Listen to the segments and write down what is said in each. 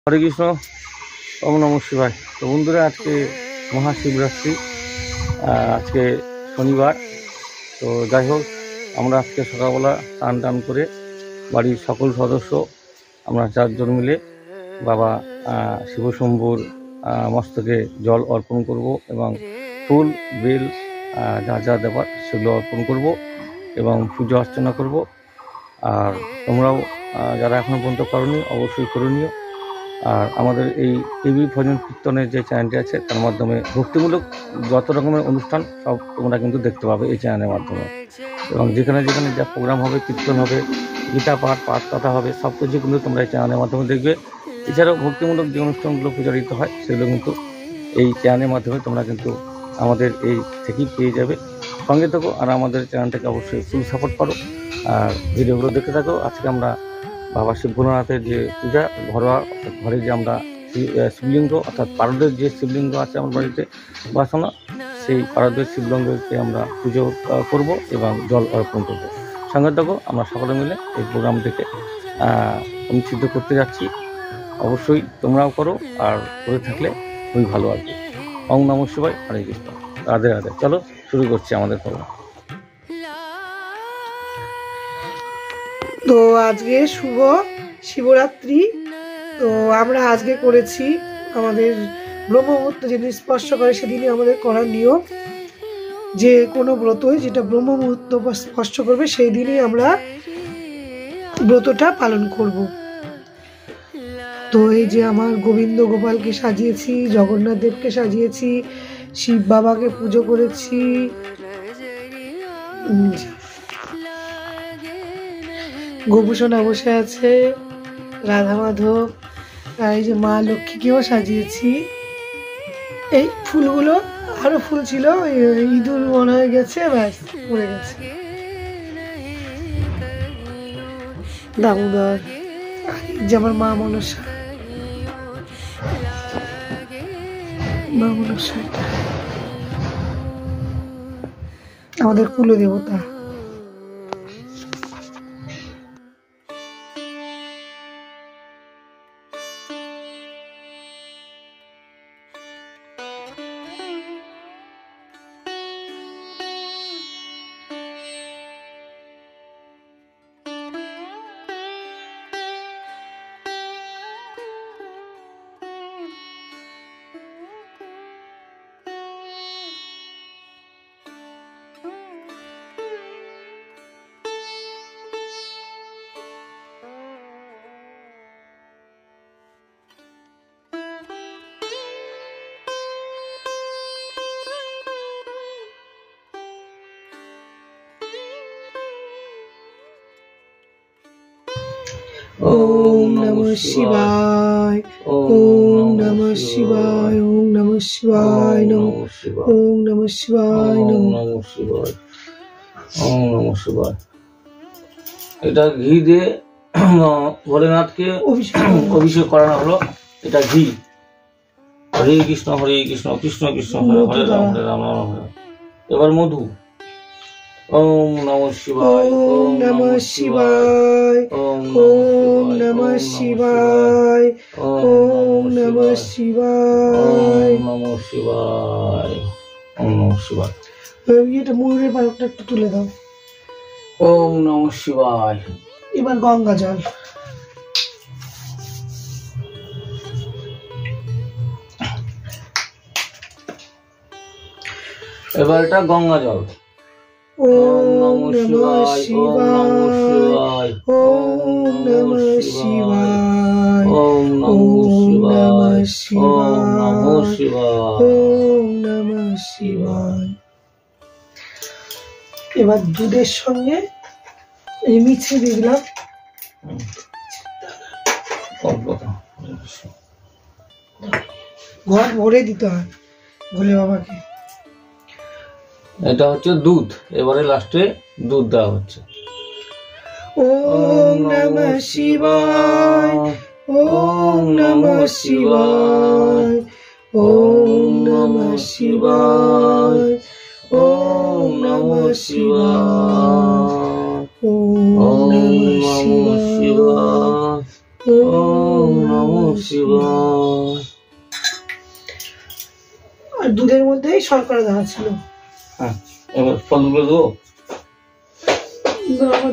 হরে কৃষ্ণ, ওম নম শিবায়। তো বন্ধুরা, আজকে মহাশিবরাত্রি, আজকে শনিবার। তো যাই হোক, আমরা আজকে সকালবেলা স্নান টান করে বাড়ির সকল সদস্য আমরা 4 জন মিলে বাবা শিবশম্ভুর মস্তকে জল অর্পণ করব এবং ফুল বেল যা যা দেবার সেগুলো অর্পণ করব এবং পুজো অর্চনা করব। আর তোমরাও যারা এখনও পর্যন্ত করনি অবশ্যই করে নিও। আর আমাদের এই টিভি ভজন কীর্তনের যে চ্যানেলটি আছে তার মাধ্যমে ভক্তিমূলক যত রকমের অনুষ্ঠান সব তোমরা কিন্তু দেখতে পাবে এই চ্যানেলের মাধ্যমে। এবং যেখানে যেখানে যা প্রোগ্রাম হবে, কীর্তন হবে, গীতা পাঠ কথা হবে, সব কিছু কিন্তু তোমরা এই চ্যানেলের মাধ্যমে দেখবে। এছাড়াও ভক্তিমূলক যে অনুষ্ঠানগুলো প্রচারিত হয় সেগুলো কিন্তু এই চ্যানেলের মাধ্যমে তোমরা কিন্তু আমাদের এই থেকেই পেয়ে যাবে। সঙ্গে থাকো আর আমাদের চ্যানেলটাকে অবশ্যই ফুল সাপোর্ট করো আর ভিডিওগুলো দেখতে থাকো। আজকে আমরা বাবা শিব ভোলানাথের যে পূজা, ঘরোয়া অর্থাৎ ঘরে যে আমরা শিবলিঙ্গ অর্থাৎ পারদের যে শিবলিঙ্গ আছে আমার বাড়িতে বাসনা, সেই পারদের শিবলিঙ্গকে আমরা পুজো করব এবং জল অর্পণ করব। সঙ্গে থাকো, আমরা সকলে মিলে এই প্রোগ্রাম থেকে অনুষ্ঠিত করতে যাচ্ছি। অবশ্যই তোমরাও করো, আর করে থাকলে খুবই ভালো আর কি। ওম নমঃ শিবায়, হরে কৃষ্ণ, রাধে রাধে। চলো শুরু করছি আমাদের প্রোগ্রাম। তো আজকে শুভ শিবরাত্রি। তো আমরা আজকে করেছি আমাদের ব্রহ্মমুহূর্ত যেদিন স্পর্শ করে সেদিনই আমাদের করার নিয়ম, যে কোনো ব্রতই যেটা ব্রহ্মমুহূর্ত স্পর্শ করবে সেই দিনই আমরা ব্রতটা পালন করব। তো এই যে আমার গোবিন্দ গোপালকে সাজিয়েছি, জগন্নাথ দেবকে সাজিয়েছি, শিব বাবাকে পুজো করেছি, গোপুসোনা বসে আছে, রাধা মাধব, আর এই যে মা লক্ষ্মীকেও সাজিয়েছি। এই ফুলগুলো আরো ফুল ছিল, ইঁদুর মনে হয়ে গেছে, ব্যাস পড়ে গেছে। দামোদর, যে আমার মা মনসা, আমাদের কুলদেবতা। ওম নমঃ শিবায়, ওম নমঃ শিবায়, ওম নমঃ শিবায়, ওম নমঃ শিবায়, ওম নমঃ শিবায়, ওম নমঃ শিবায়। এটা ঘি দিয়ে ভোলেনাথকে অভিষেক করানো হলো। এটা ঘি। হরে কৃষ্ণ কৃষ্ণ কৃষ্ণ হরে হরে রাম হরে রাম রাম হরে। এবার মধু। ওম নমঃ শিবায়, ওম নমঃ শিবায়, ওম নমঃ শিবায়, ওম নমঃ শিবায়, ওম নমঃ শিবায়, ওম নমঃ শিবায়। এটা ময়ূরের পালকটা একটু তুলে দাও। ওম নমঃ শিবায়। এবার গঙ্গা জল। এবার এটা গঙ্গা জল। ওম নমঃ শিবায়, ওম নমঃ শিবায়, ওম নমঃ শিবায়, ওম নমঃ শিবায়, ওম নমঃ শিবায়। এবার দুধের সঙ্গে এই মিছরি দিয়ে দিলাম। ঘর ভরে দিতে হয় ভোলে বাবাকে। এটা হচ্ছে দুধ। এবারে লাস্টে দুধ দেওয়া হচ্ছে। ওম নমঃ শিবায়, ওম নমঃ শিবায়, ওম নমঃ শিবায়, ওম নমঃ শিবায়, ওম নমঃ শিবায়, ওম নমঃ শিবায়। আর দুধের মধ্যেই শর্করা দেওয়া ছিল। হ্যাঁ, এবার ফলগুলো দেবো। না, আবার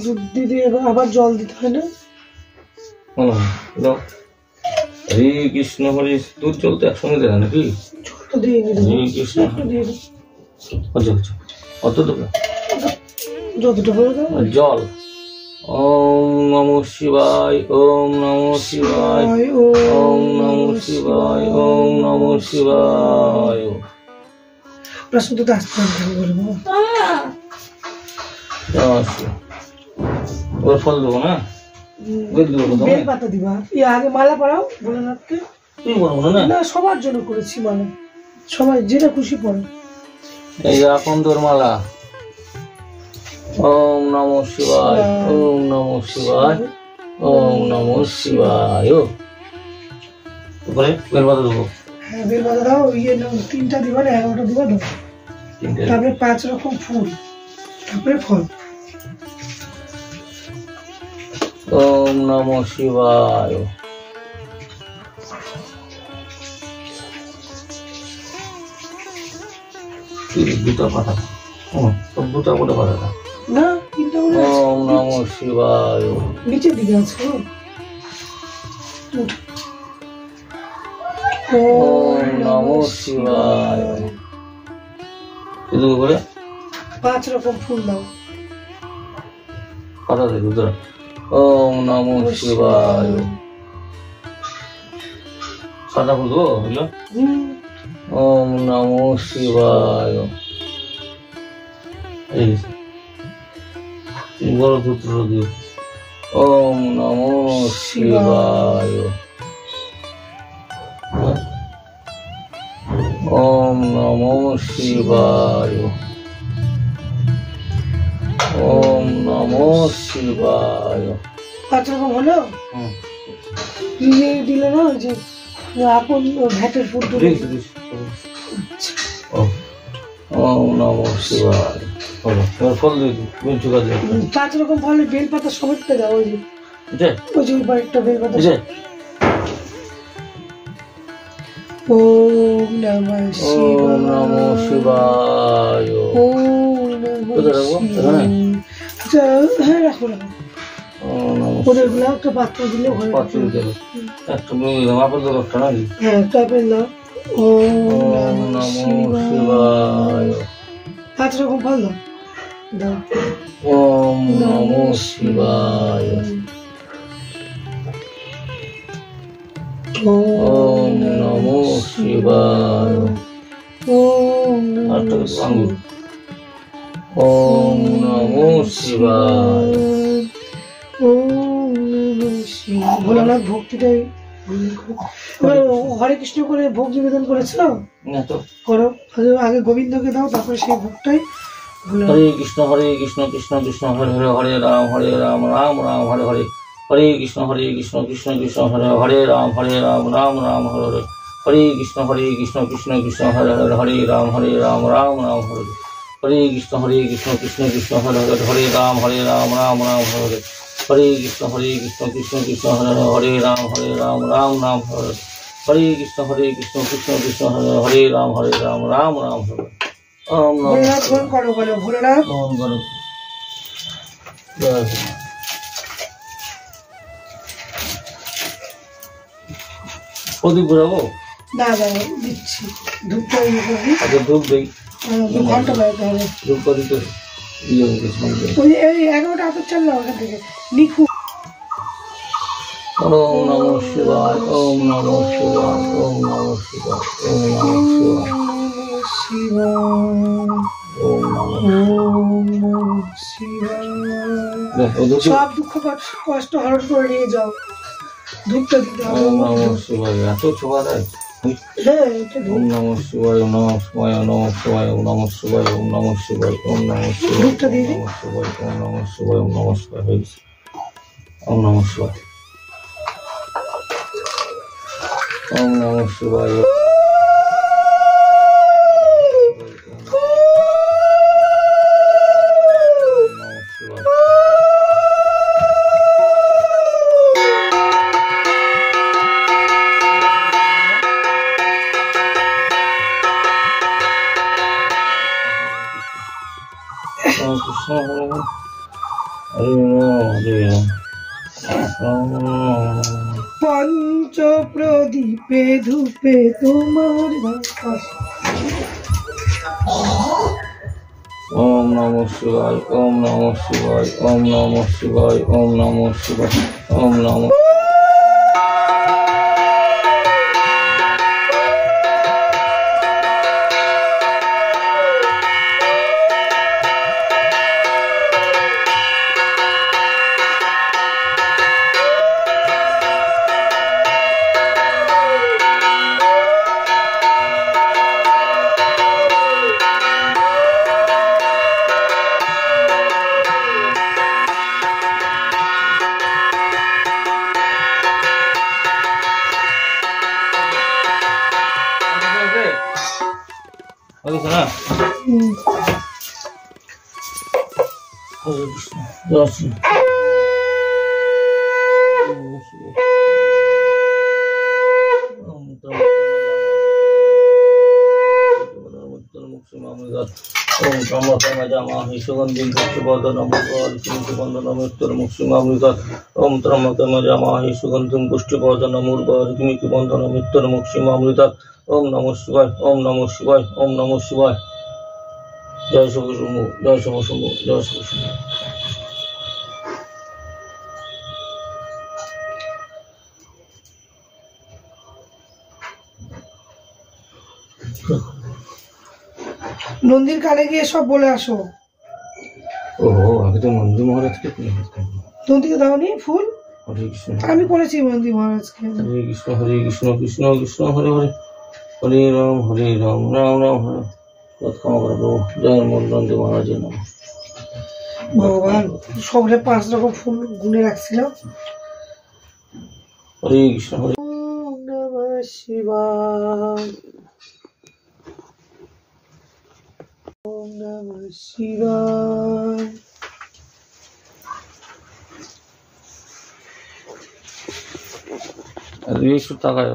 দুধ দিতে আবার জল দিতে হয় না? দাও। হরে কৃষ্ণ হরে, দুধ জল তো একসঙ্গে দেয় নাকি? ছোট দিয়ে নিতে হরে কৃষ্ণ, আচ্ছা আচ্ছা, অত দেবে যতটা করে দাও। জল। ওম নমঃ শিবায়, ওম নমঃ শিবায়, ওম নমঃ শিবায়, ওম নমঃ শিবায়। প্রশ্ন তো আসতে বলবো। ওর ফল দেবো না, বেল পাতা দিবা। আগে মালা পরাও ভোলানাথকে। তুই বলবো না? না, সবার জন্য করেছি মালা, সবাই যেটা খুশি পড়ো। এই আকন্দর মালা। ওম নমঃ শিবায়, ওম নমঃ শিবায়, ওম নমঃ শিবায়। তারপরে বেল পাতা দেবো। হ্যাঁ, বেল পাতা দাও। তিনটা দিবা না, 11টা দিবা দাও। তারপরে 5 রকম ফুল, তারপরে ফল। ওম নমঃ শিবায়। দুটা পাতা, দুটা করে পাতা না, তিনটা করে। ওম নমঃ শিবায়। নিচের দিকে আছে। ওম নমঃ শিবায়। দুটো করে 5 রকম ফুল দাও। পাতা দেয় দুটো। ওম নমঃ শিবায়। সাদা ফুল দেবো, বুঝলো? ওম নমঃ শিবায়। এই বড় দুটো দিও। ওম নমঃ শিবায়। ওম নমঃ শিবায়। ওম নমঃ শিবায়। 5 রকম হলো। দিল না ওই যে আপন ভ্যাটের ফুল তুলে। ওম নমঃ শিবায়। ফল দিয়ে দিই, 5 রকম ফলে বেল পাতা সমেতটা দাও। ওই যে ওই যে একটা বেল পাতা। ওম নমঃ শিবায়। আচ্ছা, হ্যাঁ, রাখো রাখো। ওদের গুলো একটা পাত্র দিলে হয়। পাত্র দিলে একটা দিলাম, আপেল দেবো একটা নাকি? হ্যাঁ, একটা আপেল দাও। ওম নমঃ শিবায়। 5 রকম ফল দাও। দাও। ওম নমঃ শিবায়। ওম নমঃ শিবায়। ওম নমঃ আঙ্গুর। ওম নমঃ শিবায়। ওম নমঃ শিবায়। ভোলানাথ ভক্তিটাই হরে কৃষ্ণ করে ভোগ নিবেদন করেছ না তো, করো। আগে গোবিন্দকে দাও, তারপরে সেই ভোগটাই। হরে কৃষ্ণ কৃষ্ণ কৃষ্ণ হরে হরে, হরে রাম রাম রাম হরে হরে, হরে কৃষ্ণ কৃষ্ণ কৃষ্ণ হরে হরে রাম রাম রাম হরে হরে, হরে কৃষ্ণ কৃষ্ণ কৃষ্ণ হরে হরে, হরে রাম রাম রাম হরে হরে, হরে কৃষ্ণ কৃষ্ণ কৃষ্ণ হরে হরে, হরে রাম রাম রাম হরে হরে, হরে কৃষ্ণ কৃষ্ণ কৃষ্ণ হরে হরে, হরে রাম রাম রাম হরে হরে, হরে কৃষ্ণ কৃষ্ণ কৃষ্ণ হরে হরে রাম রাম রাম হরে হরে। ওম ভোলানাথ গ্রহণ করো, বলো ভোলানাথ। প্রদীপ ঘুরাবো? না, দিচ্ছি। ধূপটা ইয়ে করবি। আগে ধূপ দিই। 2 ঘন্টা বাড়াতে হবে। ধূপ করি তো ওই এই 11টা আপেল চাল না ওখান থেকে লিখু। ওম নমঃ শিবায়, ওম নমঃ শিবায়, ওম নমঃ শিবায়, ওম নমঃ শিবায়, ওম নমঃ শিবায়। সব দুঃখ কষ্ট হরণ করে নিয়ে যাও। ধূপটা দিতে হবে। ওম নমঃ শিবায়। এত ছোঁয়া দেয়? হ্যাঁ, এটা ওম নমঃ শিবায়, ওম নমঃ শিবায়, ওম নমঃ শিবায়, ওম নমঃ শিবায়, ওম নমঃ শিবায়, ওম নমঃ শিবায়, ধূপটা দিয়ে দিই। ওম নমঃ শিবায়, ওম নমঃ শিবায়, ওম নমঃ শিবায় হয়ে গেছে। ওম নমঃ শিবায়, ওম নমঃ শিবায়। পঞ্চ প্রদীপে ধূপে তোমার ওম নমঃ শিবায়, ওম নমঃ শিবায়, ওম নমঃ শিবায়, ওম নমঃ শিবায়, ওম নমঃ। হরে কৃষ্ণ, হরে কৃষ্ণ, জয় শ্রী সুগন্ধিম পুষ্টিবর্ধনমূর্বর্ধনমৃত্যুর্মুক্ষিমামৃতাৎ। ওম নমঃ শিবায়, ওম নমঃ শিবায়, ওম নমঃ শিবায়। জয় শুভ শম্ভু, জয় শুভ শম্ভু, জয় শুভ শম্ভু। নন্দীর কানে গিয়ে সব বলে আসো। ওহো, আগে তো নন্দী মহারাজকে নন্দীকে দাওনি ফুল? হরে কৃষ্ণ, আমি করেছি নন্দী মহারাজকে। হরে কৃষ্ণ, হরে কৃষ্ণ, কৃষ্ণ কৃষ্ণ হরে হরে, হরে রাম, রাম রাম হরে। ক্ষমা করে প্রভু। জয় নন্দী মহারাজের নাম। ভগবান, সবরে 5 রকম ফুল গুনে রাখছিলাম। হরে কৃষ্ণ, হরে ওম নমঃ শিবায়, ওম নমঃ শিবায়। একটু তাকায়।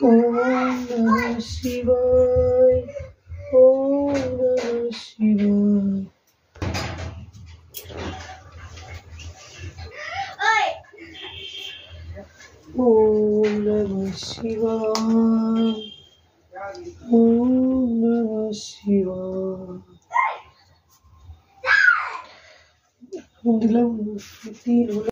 ওম নমঃ শিবায়, ওম নমঃ শিবায়। ওম নমঃ শিবায়, ওম নমঃ শিবায়। দিলাম 3 হলো।